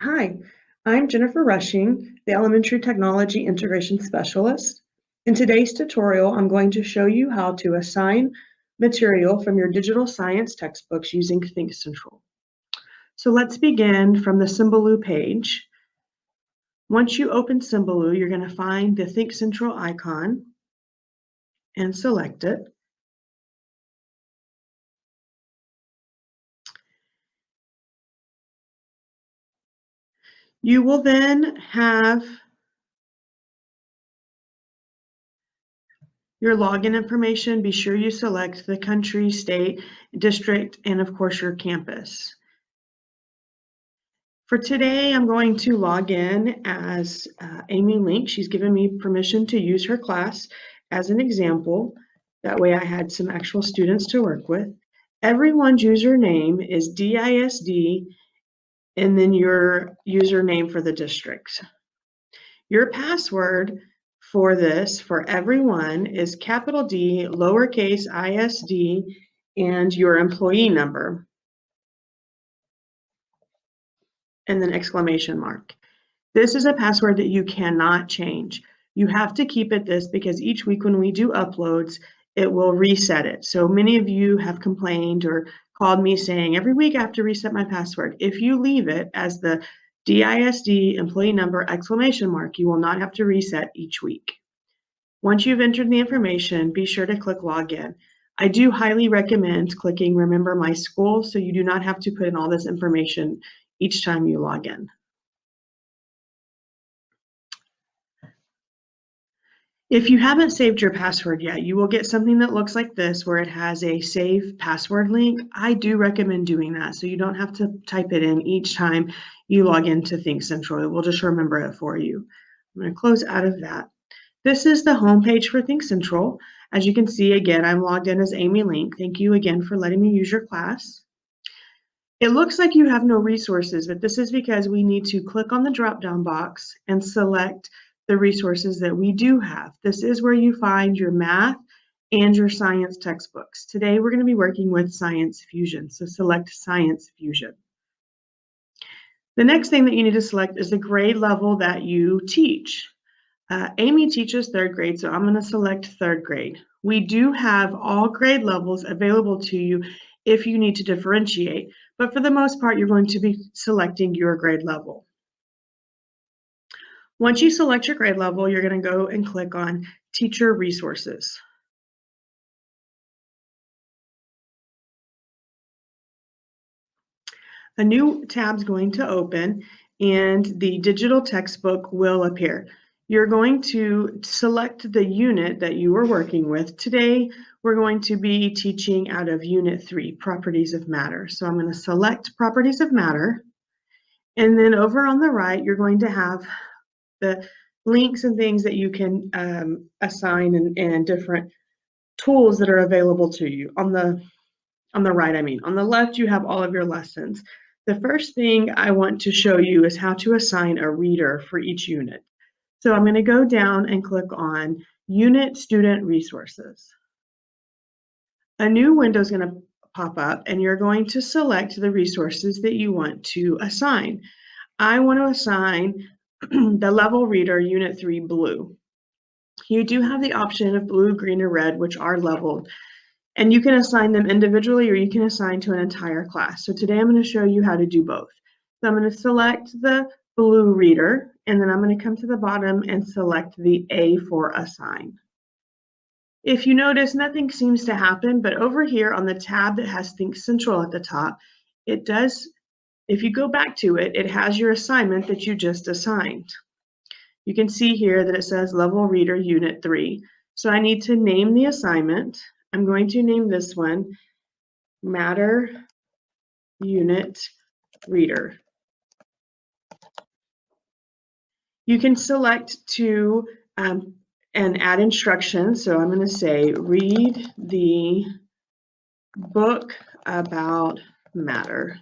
Hi, I'm Jennifer Rushing, the Elementary Technology Integration Specialist. In today's tutorial, I'm going to show you how to assign material from your digital science textbooks using Thinkcentral. So let's begin from the Symbaloo page. Once you open Symbaloo, you're going to find the Thinkcentral icon and select it. You will then have your login information. Be sure you select the country, state, district, and of course your campus. For today, I'm going to log in as Amy Link. She's given me permission to use her class as an example. That way I had some actual students to work with. Everyone's username is DISD and then your username for the district. Your password for this, for everyone, is capital D, lowercase ISD, and your employee number, and then exclamation mark. This is a password that you cannot change. You have to keep it this because each week when we do uploads, it will reset it. So many of you have complained or called me saying, every week I have to reset my password. If you leave it as the DISD employee number exclamation mark, you will not have to reset each week. Once you've entered the information, be sure to click login. I do highly recommend clicking remember my school so you do not have to put in all this information each time you log in. If you haven't saved your password yet, you will get something that looks like this where it has a save password link. I do recommend doing that so you don't have to type it in each time you log into Thinkcentral. It will just remember it for you. I'm going to close out of that. This is the home page for Thinkcentral. As you can see, again, I'm logged in as Amy Link. Thank you again for letting me use your class. It looks like you have no resources, but this is because we need to click on the drop-down box and select the resources that we do have. This is where you find your math and your science textbooks. Today, we're going to be working with Science Fusion, so select Science Fusion. The next thing that you need to select is the grade level that you teach. Amy teaches third grade, so I'm going to select third grade. We do have all grade levels available to you if you need to differentiate, but for the most part, you're going to be selecting your grade level. Once you select your grade level, you're going to go and click on Teacher Resources. A new tab is going to open and the digital textbook will appear. You're going to select the unit that you are working with. Today, we're going to be teaching out of Unit 3, Properties of Matter. So I'm going to select Properties of Matter. And then over on the right, you're going to have the links and things that you can assign and different tools that are available to you. On the right, I mean. On the left, you have all of your lessons. The first thing I want to show you is how to assign a reader for each unit. So I'm going to go down and click on Unit Student Resources. A new window is going to pop up and you're going to select the resources that you want to assign. I want to assign the level reader Unit 3 Blue. You do have the option of blue, green, or red, which are leveled. And you can assign them individually or you can assign to an entire class. So today I'm going to show you how to do both. So I'm going to select the blue reader and then I'm going to come to the bottom and select the A for assign. If you notice, nothing seems to happen, but over here on the tab that has Thinkcentral at the top, it does, if you go back to it, it has your assignment that you just assigned. You can see here that it says Level Reader Unit 3. So I need to name the assignment. I'm going to name this one Matter Unit Reader. You can select to and add instructions. So I'm going to say read the book about matter.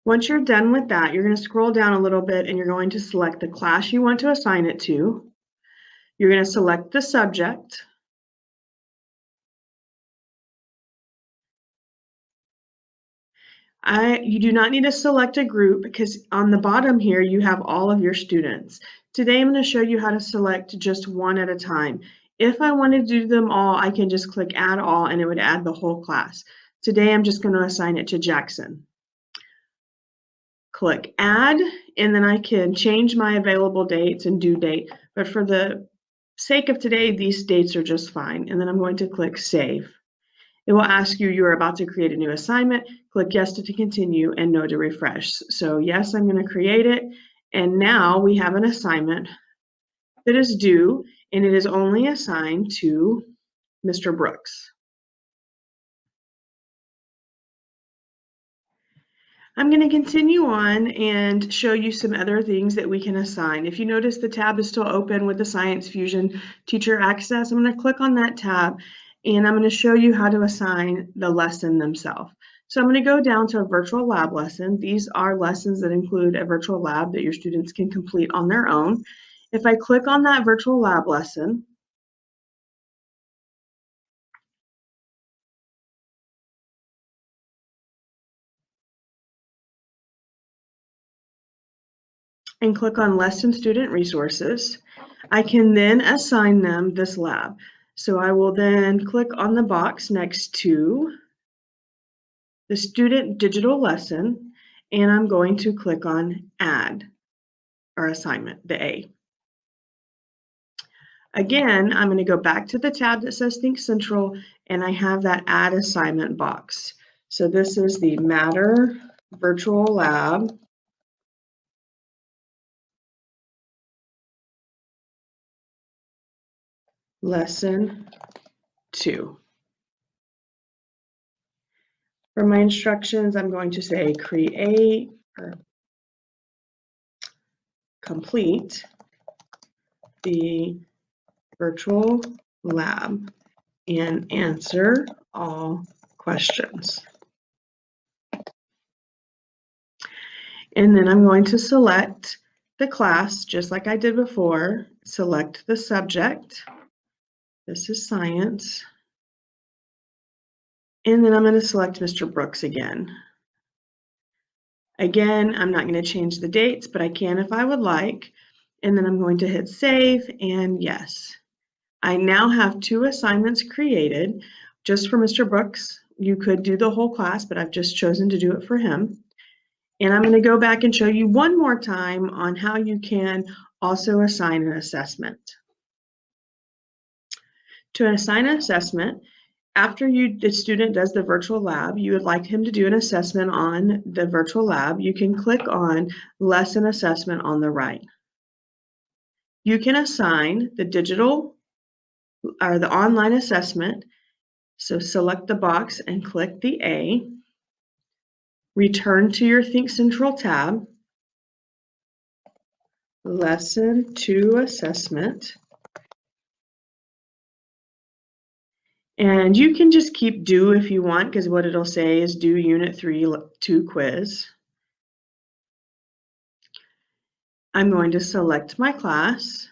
Once you're done with that, you're going to scroll down a little bit and you're going to select the class you want to assign it to. You're going to select the subject. You do not need to select a group because on the bottom here, you have all of your students. Today, I'm going to show you how to select just one at a time. If I want to do them all, I can just click Add All and it would add the whole class. Today, I'm just going to assign it to Jackson. Click Add, and then I can change my available dates and due date. But for the sake of today, these dates are just fine. And then I'm going to click Save. It will ask you, you're about to create a new assignment. Click yes to continue and no to refresh. So yes, I'm going to create it. And now we have an assignment that is due, and it is only assigned to Mr. Brooks. I'm going to continue on and show you some other things that we can assign. If you notice the tab is still open with the Science Fusion Teacher Access, I'm going to click on that tab and I'm going to show you how to assign the lesson themselves. So I'm going to go down to a virtual lab lesson. These are lessons that include a virtual lab that your students can complete on their own. If I click on that virtual lab lesson, and click on Lesson Student Resources, I can then assign them this lab. So I will then click on the box next to the student digital lesson, and I'm going to click on Add our assignment, the A. Again, I'm going to go back to the tab that says Thinkcentral, and I have that Add Assignment box. So this is the Matter Virtual Lab Lesson 2. For my instructions, I'm going to say create or complete the virtual lab and answer all questions. And then I'm going to select the class just like I did before, select the subject. This is science. And then I'm going to select Mr. Brooks again. Again, I'm not going to change the dates, but I can if I would like. And then I'm going to hit save and yes. I now have 2 assignments created just for Mr. Brooks. You could do the whole class, but I've just chosen to do it for him. And I'm going to go back and show you one more time on how you can also assign an assessment. To assign an assessment, after the student does the virtual lab, you would like him to do an assessment on the virtual lab, you can click on Lesson Assessment on the right. You can assign the digital or the online assessment. So select the box and click the A. Return to your Thinkcentral tab. Lesson 2 assessment. And you can just keep do if you want, because what it'll say is do Unit 3 2 quiz. I'm going to select my class.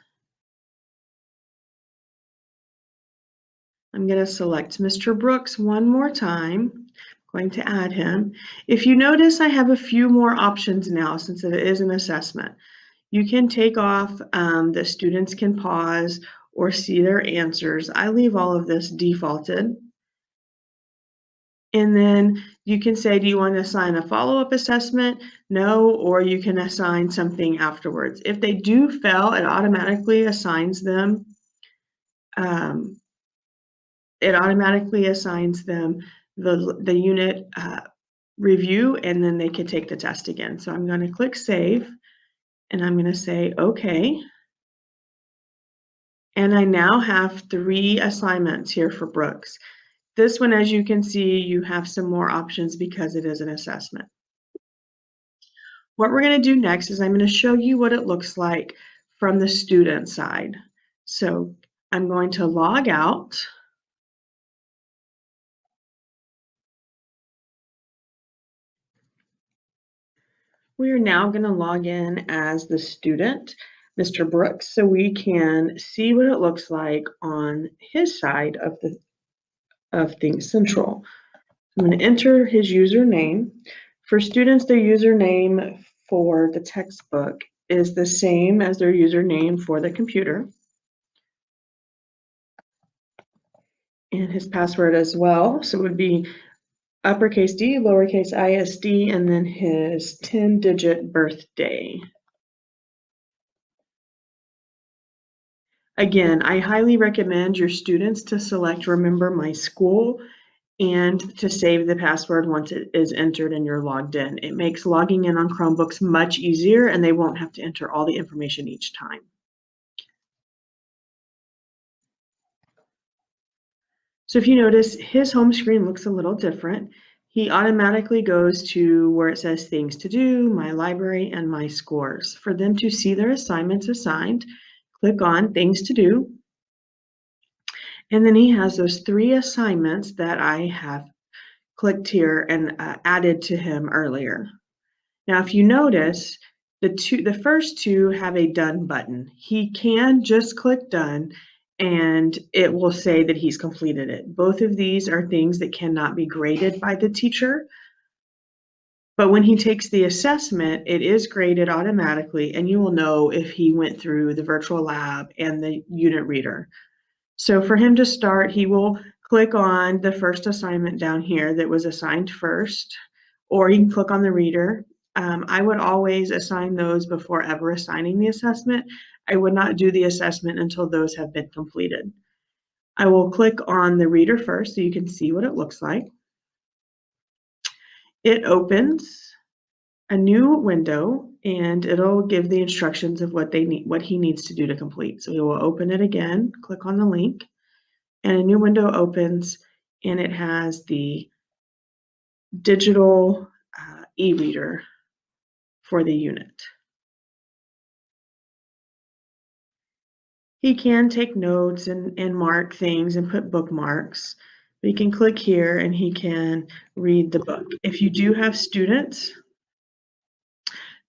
I'm going to select Mr. Brooks one more time. I'm going to add him. If you notice, I have a few more options now since it is an assessment. You can take off, the students can pause or see their answers. I leave all of this defaulted. And then you can say, do you want to assign a follow-up assessment? No, or you can assign something afterwards. If they do fail, it automatically assigns them. The unit review, and then they can take the test again. So I'm going to click save, and I'm going to say okay. And I now have 3 assignments here for Brooks. This one, as you can see, you have some more options because it is an assessment. What we're going to do next is I'm going to show you what it looks like from the student side. So I'm going to log out. We are now going to log in as the student, Mr. Brooks, so we can see what it looks like on his side of Thinkcentral. I'm going to enter his username. For students, their username for the textbook is the same as their username for the computer, and his password as well. So it would be uppercase D, lowercase ISD, and then his 10-digit birthday. Again, I highly recommend your students to select Remember My School and to save the password once it is entered and you're logged in. It makes logging in on Chromebooks much easier, and they won't have to enter all the information each time. So if you notice, his home screen looks a little different. He automatically goes to where it says Things to Do, My Library, and My Scores. For them to see their assignments assigned, click on Things to Do, and then he has those 3 assignments that I have clicked here and added to him earlier. Now, if you notice, the first 2 have a done button. He can just click done and it will say that he's completed it. Both of these are things that cannot be graded by the teacher. But when he takes the assessment, it is graded automatically, and you will know if he went through the virtual lab and the unit reader. So for him to start, he will click on the first assignment down here that was assigned first, or he can click on the reader. I would always assign those before ever assigning the assessment. I would not do the assessment until those have been completed. I will click on the reader first so you can see what it looks like. It opens a new window and it'll give the instructions of what he needs to do to complete. So we will open it again, click on the link, and a new window opens and it has the digital e-reader for the unit. He can take notes and mark things and put bookmarks. He can click here and he can read the book. If you do have students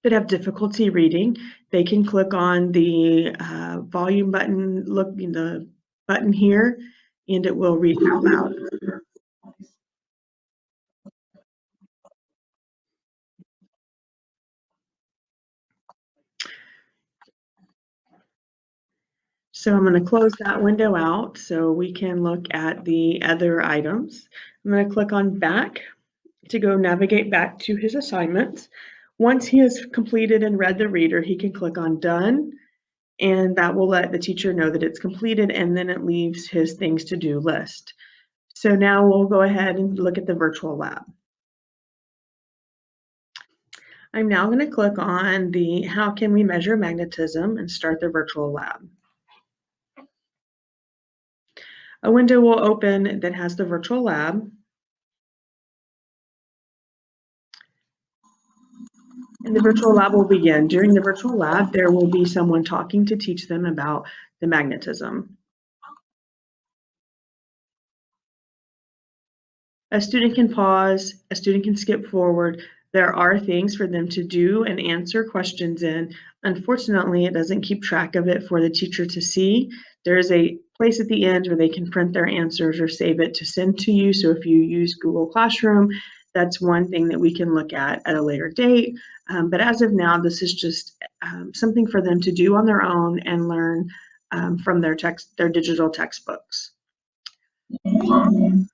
that have difficulty reading, they can click on the volume button, look in the button here, and it will read out loud. So I'm going to close that window out so we can look at the other items. I'm going to click on back to go navigate back to his assignments. Once he has completed and read the reader, he can click on done, and that will let the teacher know that it's completed, and then it leaves his things to do list. So now we'll go ahead and look at the virtual lab. I'm now going to click on the how can we measure magnetism and start the virtual lab. A window will open that has the virtual lab. And the virtual lab will begin. During the virtual lab, there will be someone talking to teach them about the magnetism. A student can pause, a student can skip forward. There are things for them to do and answer questions in. Unfortunately, it doesn't keep track of it for the teacher to see. There is a place at the end where they can print their answers or save it to send to you. So if you use Google Classroom, that's one thing that we can look at a later date. But as of now, this is just something for them to do on their own and learn from their digital textbooks. I'm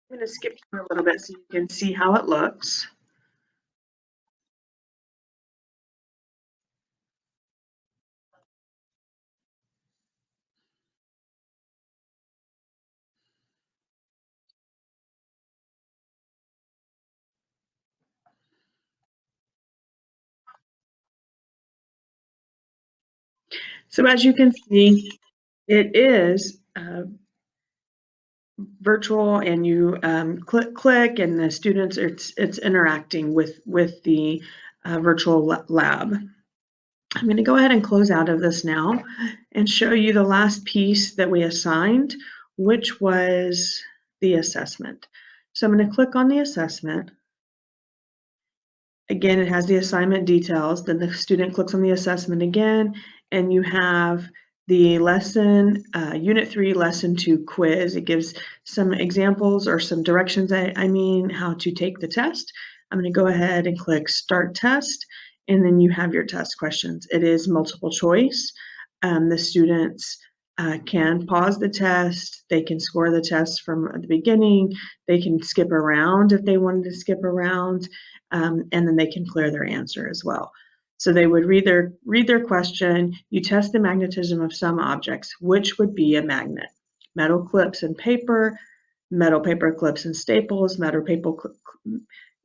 going to skip through a little bit so you can see how it looks. So as you can see, it is virtual, and you click, and the students it's interacting with the virtual lab. I'm going to go ahead and close out of this now and show you the last piece that we assigned, which was the assessment. So I'm going to click on the assessment. Again, it has the assignment details. Then the student clicks on the assessment again, and you have the lesson, Unit 3, Lesson 2 quiz. It gives some examples or some directions, I mean, how to take the test. I'm going to go ahead and click Start Test, and then you have your test questions. It is multiple choice. The students can pause the test. They can score the test from the beginning. They can skip around if they wanted to skip around, and then they can clear their answer as well. So they would read their question. You test the magnetism of some objects. Which would be a magnet? Metal clips and paper, metal paper clips and staples,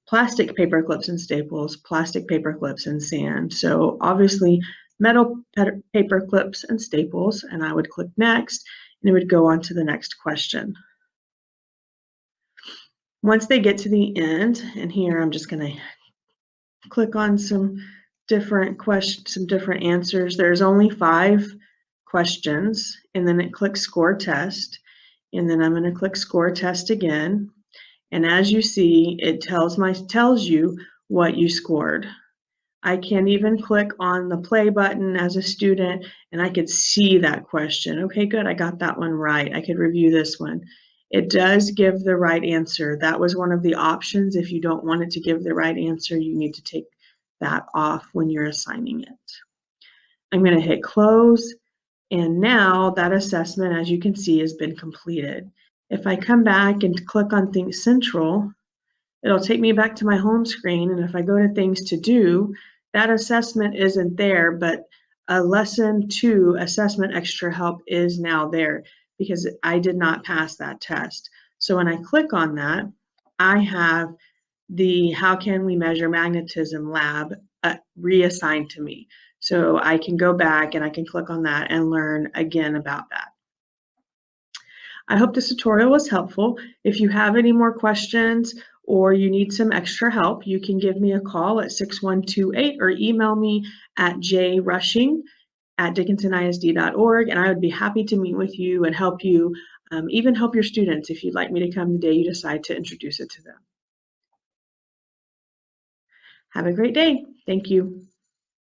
plastic paper clips and staples, plastic paper clips and sand. So obviously metal paper clips and staples, and I would click next, and it would go on to the next question. Once they get to the end, and here I'm just going to click on some different questions, some different answers. There's only 5 questions, and then it clicks Score Test, and then I'm going to click Score Test again. And as you see, it tells you what you scored. I can even click on the play button as a student, and I could see that question. Okay, good, I got that one right. I could review this one. It does give the right answer. That was one of the options. If you don't want it to give the right answer, you need to take that off when you're assigning it. I'm going to hit close, and now that assessment, as you can see, has been completed. If I come back and click on Thinkcentral, it'll take me back to my home screen, and if I go to things to do, that assessment isn't there, but a lesson 2 assessment extra help is now there because I did not pass that test. So when I click on that, I have the How Can We Measure Magnetism lab reassigned to me. So I can go back and I can click on that and learn again about that. I hope this tutorial was helpful. If you have any more questions or you need some extra help, you can give me a call at 6128 or email me at jrushing@dickinsonisd.org, and I would be happy to meet with you and help you, even help your students if you'd like me to come the day you decide to introduce it to them. Have a great day. Thank you.